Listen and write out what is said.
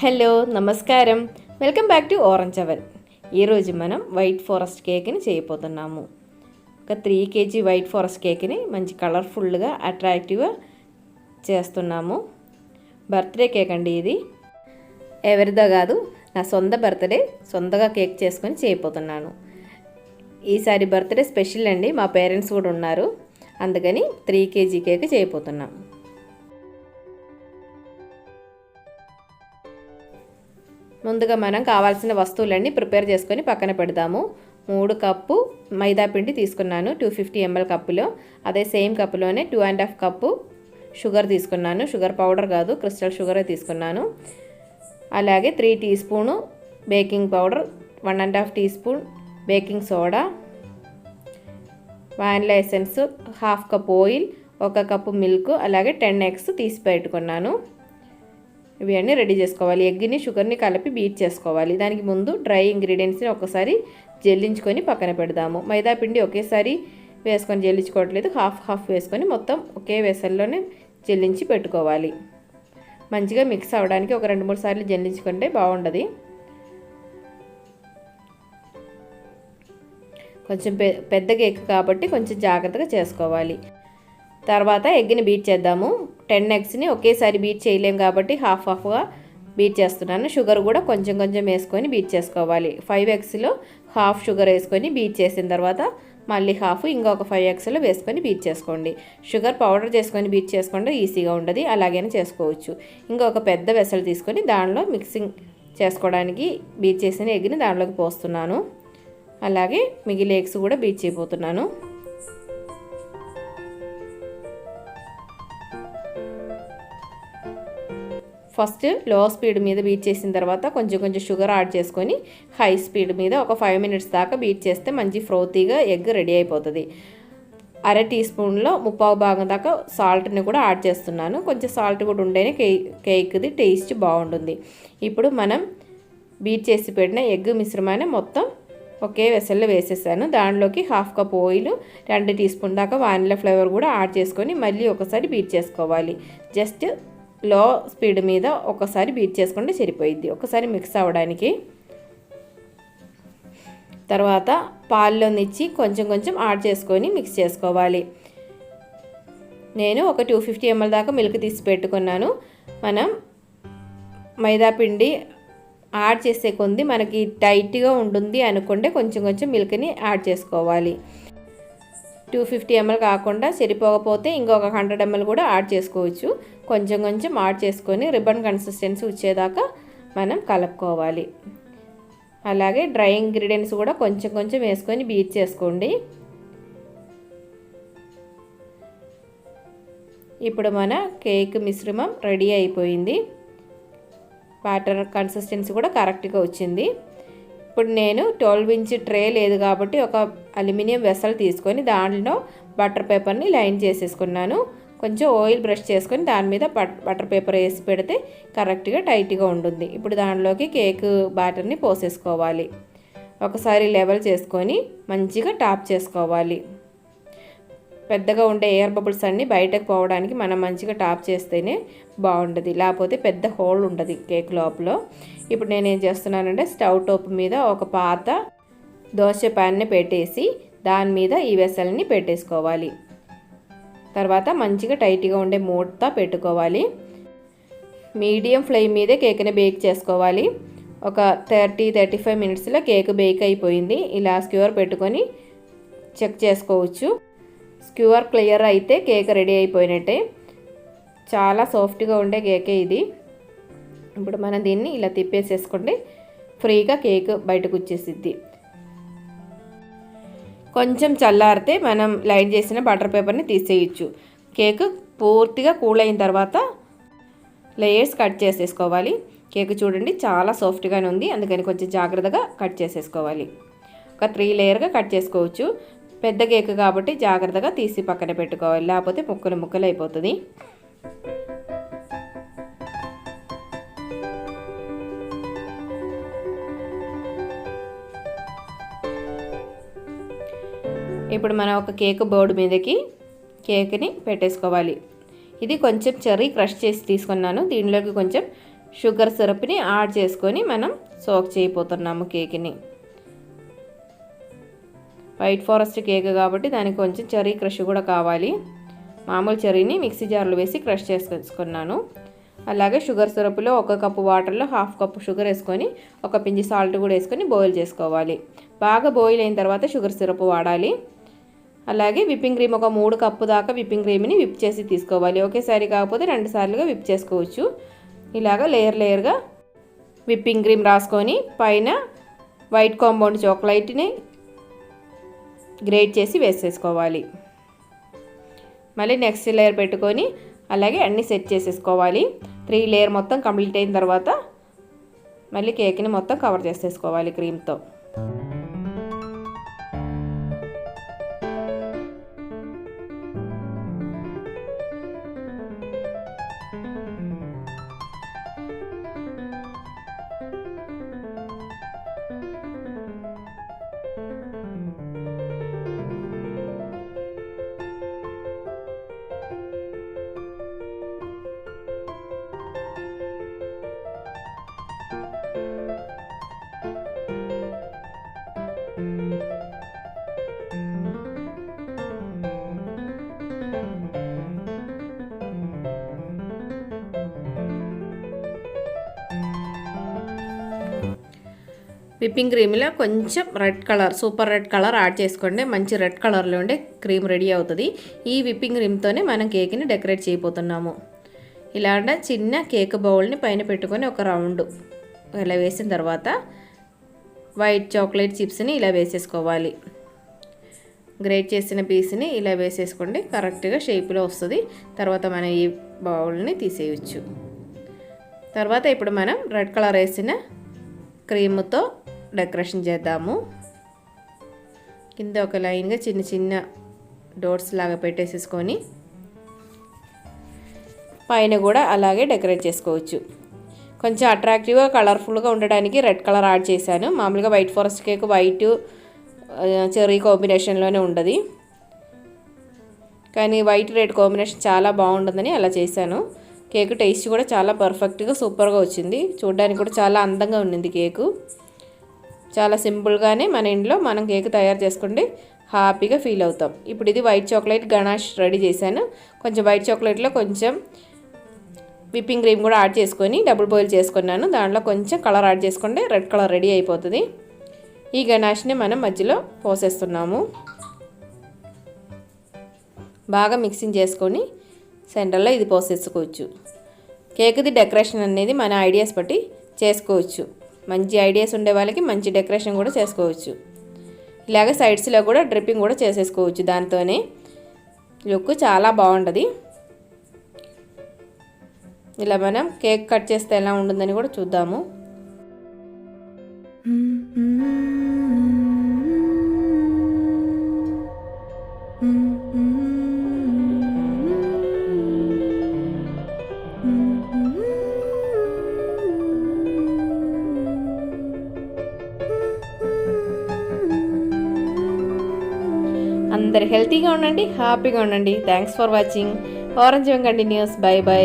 Hello నమస్కారం, welcome back to orange oven. ఈరోజు మనం వైట్ ఫారెస్ట్ కేక్ని చేయబోతున్నాము. ఒక 3 kg వైట్ ఫారెస్ట్ కేక్ని మంచి కలర్ఫుల్గా అట్రాక్టివ్గా చేస్తున్నాము. బర్త్డే కేక్ అండి ఇది. ఎవరిదో కాదు, నా సొంత బర్త్డే, సొంతగా కేక్ చేసుకొని చేయబోతున్నాను. ఈసారి బర్త్డే స్పెషల్ అండి, మా పేరెంట్స్ కూడా ఉన్నారు, అందుకని 3 kg కేక్ చేయబోతున్నాము. ముందుగా మనం కావాల్సిన వస్తువులన్నీ ప్రిపేర్ చేసుకొని పక్కన పెడదాము. 3 కప్పు మైదా పిండి తీసుకున్నాను 250 ml కప్పులో. అదే సేమ్ కప్పులోనే 2.5 కప్పు షుగర్ తీసుకున్నాను. షుగర్ పౌడర్ కాదు, క్రిస్టల్ షుగరే తీసుకున్నాను. అలాగే 3 teaspoon baking powder, 1.5 teaspoon baking soda, vanilla essence, 1/2 cup oil, 1 cup milk, అలాగే 10 eggs తీసి పెట్టుకున్నాను. ఇవి అన్నీ రెడీ చేసుకోవాలి. ఎగ్ని షుగర్ని కలిపి బీట్ చేసుకోవాలి. దానికి ముందు డ్రై ఇంగ్రీడియంట్స్ని ఒకసారి జల్లించుకొని పక్కన పెడదాము. మైదా పిండి ఒకేసారి వేసుకొని జల్లించుకోవట్లేదు, హాఫ్ వేసుకొని మొత్తం ఒకే వెసల్లోనే జల్లించి పెట్టుకోవాలి. మంచిగా మిక్స్ అవ్వడానికి ఒక 2-3 సార్లు జల్లించుకుంటే బాగుంటుంది. కొంచెం పెద్ద కేక్ కాబట్టి కొంచెం జాగ్రత్తగా చేసుకోవాలి. తర్వాత ఎగ్ని బీట్ చేద్దాము. 10 eggsని ఒకేసారి బీట్ చేయలేం కాబట్టి హాఫ్గా బీట్ చేస్తున్నాను. షుగర్ కూడా కొంచెం వేసుకొని బీట్ చేసుకోవాలి. 5 eggsలో హాఫ్ షుగర్ వేసుకొని బీట్ చేసిన తర్వాత మళ్ళీ హాఫ్ ఇంకొక 5 eggsలో వేసుకొని బీట్ చేసుకోండి. షుగర్ పౌడర్ చేసుకొని బీట్ చేసుకుంటే ఈజీగా ఉంటుంది, అలాగైనా చేసుకోవచ్చు. ఇంకొక పెద్ద వెసల్ తీసుకొని దానిలో మిక్సింగ్ చేసుకోవడానికి బీట్ చేసిన ఎగ్ని దానిలోకి పోస్తున్నాను. అలాగే మిగిలిన ఎగ్స్ కూడా బీట్ చేయబోతున్నాను. ఫస్ట్ లో స్పీడ్ మీద బీట్ చేసిన తర్వాత కొంచెం షుగర్ యాడ్ చేసుకొని హై స్పీడ్ మీద ఒక 5 minutes దాకా బీట్ చేస్తే మంచి ఫ్రోతీగా ఎగ్ రెడీ అయిపోతుంది. 1/2 టీ స్పూన్లో 1/4 భాగం దాకా సాల్ట్ని కూడా యాడ్ చేస్తున్నాను. కొంచెం సాల్ట్ కూడా ఉంటేనే కేక్ది టేస్ట్ బాగుంటుంది. ఇప్పుడు మనం బీట్ చేసి పెట్టిన ఎగ్ మిశ్రమాన్ని మొత్తం ఒకే వెసల్లో వేసేసాను. దానిలోకి 1/2 కప్ ఆయిల్, 2 టీ స్పూన్ దాకా వానిలా ఫ్లేవర్ కూడా యాడ్ చేసుకొని మళ్ళీ ఒకసారి బీట్ చేసుకోవాలి. జస్ట్ లో స్పీడ్ మీద ఒకసారి బీట్ చేసుకుంటే సరిపోయిద్ది, ఒకసారి మిక్స్ అవ్వడానికి. తర్వాత పాల్లోనిచ్చి కొంచెం యాడ్ చేసుకొని మిక్స్ చేసుకోవాలి. నేను ఒక 250 ml దాకా మిల్క్ తీసి పెట్టుకున్నాను. మనం మైదా పిండి యాడ్ చేసే కొంది మనకి టైట్గా ఉంటుంది అనుకుంటే కొంచెం మిల్క్ని యాడ్ చేసుకోవాలి. 250 ml కాకుండా సరిపోకపోతే ఇంకొక 100 ml కూడా యాడ్ చేసుకోవచ్చు. కొంచెం యాడ్ చేసుకొని రిబ్బన్ కన్సిస్టెన్సీ వచ్చేదాకా మనం కలుపుకోవాలి. అలాగే డ్రై ఇంగ్రీడియంట్స్ కూడా కొంచెం వేసుకొని బీట్ చేసుకోండి. ఇప్పుడు మన కేక్ మిశ్రమం రెడీ అయిపోయింది. బ్యాటర్ కన్సిస్టెన్సీ కూడా కరెక్ట్గా వచ్చింది. ఇప్పుడు నేను 12 inch ట్రే లేదు కాబట్టి ఒక అల్యూమినియం వెసల్ తీసుకొని దాంట్లో బటర్ పేపర్ని లైన్ చేసేసుకున్నాను. కొంచెం ఆయిల్ బ్రష్ చేసుకొని దాని మీద బటర్ పేపర్ వేసి పెడితే కరెక్ట్గా టైట్గా ఉంటుంది. ఇప్పుడు దానిలోకి కేక్ బ్యాటర్ని పోసేసుకోవాలి. ఒకసారి లెవెల్ చేసుకొని మంచిగా టాప్ చేసుకోవాలి. పెద్దగా ఉండే ఎయిర్ బబుల్స్ అన్నీ బయటకు పోవడానికి మనం మంచిగా టాప్ చేస్తేనే బాగుంటుంది, లేకపోతే పెద్ద హోల్ ఉంటుంది కేక్ లోపల. ఇప్పుడు నేనేం చేస్తున్నానంటే స్టవ్ టాప్ మీద ఒక పాత దోశ ప్యాన్ని పెట్టేసి దాని మీద ఈ వెసల్ని పెట్టేసుకోవాలి. తర్వాత మంచిగా టైట్గా ఉండే మూత పెట్టుకోవాలి. మీడియం ఫ్లేమ్ మీదే కేక్ని బేక్ చేసుకోవాలి. ఒక 30-35 minutesలో కేక్ బేక్ అయిపోయింది. ఇలా స్క్యూర్ పెట్టుకొని చెక్ చేసుకోవచ్చు. స్క్యూర్ క్లియర్ అయితే కేక్ రెడీ అయిపోయినట్టే. చాలా సాఫ్ట్గా ఉండే కేకే ఇది. ఇప్పుడు మనం దీన్ని ఇలా తిప్పేసేసుకుంటే ఫ్రీగా కేక్ బయటకు వచ్చేసిద్ది. కొంచెం చల్లారితే మనం లైన్ చేసిన బటర్ పేపర్ని తీసేయచ్చు. కేక్ పూర్తిగా కూల్ అయిన తర్వాత లేయర్స్ కట్ చేసేసుకోవాలి. కేక్ చూడండి చాలా సాఫ్ట్గానే ఉంది, అందుకని కొంచెం జాగ్రత్తగా కట్ చేసేసుకోవాలి. ఒక 3 లేయర్గా కట్ చేసుకోవచ్చు. పెద్ద కేక్ కాబట్టి జాగ్రత్తగా తీసి పక్కన పెట్టుకోవాలి, లేకపోతే ముక్కలు అయిపోతుంది. ఇప్పుడు మనం ఒక కేక్ బోర్డు మీదకి కేక్ని పెట్టేసుకోవాలి. ఇది కొంచెం చెర్రీ క్రష్ చేసి తీసుకున్నాను. దీనిలోకి కొంచెం షుగర్ సిరప్ని యాడ్ చేసుకొని మనం సోక్ చేయబోతున్నాము కేక్ని. వైట్ ఫారెస్ట్ కేక్ కాబట్టి దానికి కొంచెం చెర్రీ క్రష్ కూడా కావాలి. మామూలు చెర్రీని మిక్సీ జార్లో వేసి క్రష్ చేసుకున్నాను. అలాగే షుగర్ సిరప్లో 1 కప్పు వాటర్లో 1/2 కప్పు షుగర్ వేసుకొని 1 పించి సాల్ట్ కూడా వేసుకొని బాయిల్ చేసుకోవాలి. బాగా బాయిల్ అయిన తర్వాత షుగర్ సిరప్ వాడాలి. అలాగే విప్పింగ్ క్రీమ్ ఒక 3 కప్పు దాకా విప్పింగ్ క్రీమ్ని విప్ చేసి తీసుకోవాలి. ఒకేసారి కాకపోతే 2 సార్లుగా విప్ చేసుకోవచ్చు. ఇలాగా లేయర్గా విప్పింగ్ క్రీమ్ రాసుకొని పైన వైట్ కాంపౌండ్ చాక్లెట్ని గ్రేట్ చేసి వేసేసుకోవాలి. మళ్ళీ నెక్స్ట్ లేయర్ పెట్టుకొని అలాగే అన్నీ సెట్ చేసేసుకోవాలి. 3 లేయర్ మొత్తం కంప్లీట్ అయిన తర్వాత మళ్ళీ కేక్ని మొత్తం కవర్ చేసేసుకోవాలి క్రీమ్తో. విప్పింగ్ క్రీమ్లో కొంచెం red colour, super red colour add చేసుకోండి. మంచి రెడ్ కలర్లో ఉండే క్రీమ్ రెడీ అవుతుంది. ఈ విప్పింగ్ క్రీమ్తోనే మనం కేక్ని డెకరేట్ చేయబోతున్నాము. ఇలాంటి చిన్న కేక్ బౌల్ని పైన పెట్టుకొని ఒక రౌండ్ ఇలా వేసిన తర్వాత వైట్ చాక్లెట్ చిప్స్ని ఇలా వేసేసుకోవాలి. గ్రేట్ చేసిన పీస్ని ఇలా వేసేసుకోండి. కరెక్ట్గా షేప్లో వస్తుంది. తర్వాత మనం ఈ బౌల్ని తీసేయచ్చు. తర్వాత ఇప్పుడు మనం రెడ్ కలర్ వేసిన క్రీమ్తో డెకరేషన్ చేద్దాము. కింద ఒక లైన్గా చిన్న చిన్న డోట్స్ లాగా పెట్టేసేసుకొని పైన కూడా అలాగే డెకరేట్ చేసుకోవచ్చు. కొంచెం అట్రాక్టివ్గా కలర్ఫుల్గా ఉండడానికి రెడ్ కలర్ యాడ్ చేశాను. మామూలుగా white forest cake white cherry కాంబినేషన్లోనే ఉండదు, కానీ వైట్ రెడ్ కాంబినేషన్ చాలా బాగుంటుందని అలా చేశాను. కేక్ టేస్ట్ కూడా చాలా పర్ఫెక్ట్గా సూపర్గా వచ్చింది. చూడడానికి కూడా చాలా అందంగా ఉండింది కేకు. చాలా సింపుల్గానే మన ఇంట్లో మనం కేక్ తయారు చేసుకుంటే హ్యాపీగా ఫీల్ అవుతాం. ఇప్పుడు ఇది వైట్ చాక్లెట్ గనాష్ రెడీ చేశాను. కొంచెం వైట్ చాక్లెట్లో కొంచెం విప్పింగ్ క్రీమ్ కూడా యాడ్ చేసుకొని డబుల్ బాయిల్ చేసుకున్నాను. దాంట్లో కొంచెం కలర్ యాడ్ చేసుకుంటే రెడ్ కలర్ రెడీ అయిపోతుంది. ఈ గనాష్ని మనం మధ్యలో పోసేస్తున్నాము. బాగా మిక్సింగ్ చేసుకొని సెంటర్లో ఇది పోసేసుకోవచ్చు. కేక్ది డెకరేషన్ అనేది మన ఐడియాస్ బట్టి చేసుకోవచ్చు. మంచి ఐడియాస్ ఉండే వాళ్ళకి మంచి డెకరేషన్ కూడా చేసుకోవచ్చు. ఇలాగ సైడ్స్లో కూడా డ్రిప్పింగ్ కూడా చేసేసుకోవచ్చు. దాంతోనే లుక్ చాలా బాగుంటుంది. ఇలా మనం కేక్ కట్ చేస్తే ఎలా ఉంటుందని కూడా చూద్దాము. అందరు హెల్తీగా ఉండండి, హ్యాపీగా ఉండండి. Thanks for watching. Orange continuous. By by.